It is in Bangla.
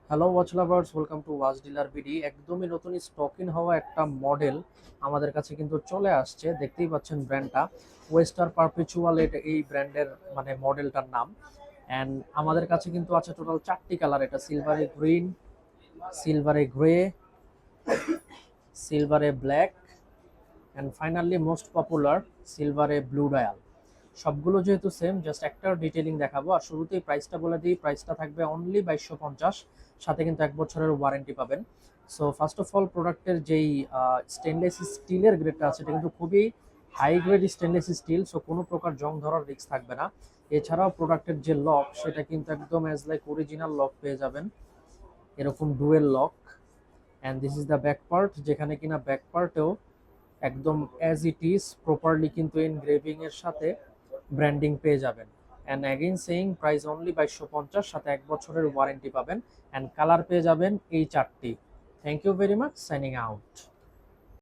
Hello watch lovers, welcome to watch dealer BD. একদমই নতুন স্টক ইন হওয়া একটা মডেল আমাদের কাছে কিন্তু চলে আসছে। দেখতেই পাচ্ছেন ব্র্যান্ডটা ওয়েস্টার পারপেচুয়াল, এটা এই ব্র্যান্ডের মানে মডেলটার নাম। অ্যান্ড আমাদের কাছে কিন্তু আছে টোটাল 4টি কালার। এটা সিলভারে গ্রিন, সিলভারে গ্রে, সিলভারে black and finally most popular সিলভারে ব্লু ডায়াল। সবগুলো যেহেতু সেম, জাস্ট একটা ডিটেইলিং দেখাবো। আর শুরুতেই প্রাইসটা বলে দিই, প্রাইসটা থাকবে অনলি 2250, সাথে কিন্তু 1 বছরের ওয়ারেন্টি পাবেন। সো ফার্স্ট অফ অল, প্রোডাক্টের যেই স্টেনলেস স্টিলের গ্রেডটা আছে, এটা কিন্তু খুবই high grade stainless steel, so কোনো প্রকার জং ধরার রিস্ক থাকবে না। এছাড়াও প্রোডাক্টের যে লক, সেটা কিন্তু একদম অ্যাজ লাইক অরিজিনাল লক পেয়ে যাবেন, এরকম dual lock. And this is the back part, যেখানে কিনা ব্যাক পার্টেও একদম অ্যাজ ইট ইজ প্রপারলি কিন্তু এনগ্রেভিং এর সাথে ব্র্যান্ডিং পেয়ে যাবেন। And again saying price only 2250, সাথে 1 বছরের ওয়ারেন্টি পাবেন। অ্যান্ড কালার পেয়ে যাবেন এই 4টি। Thank you very much, signing out.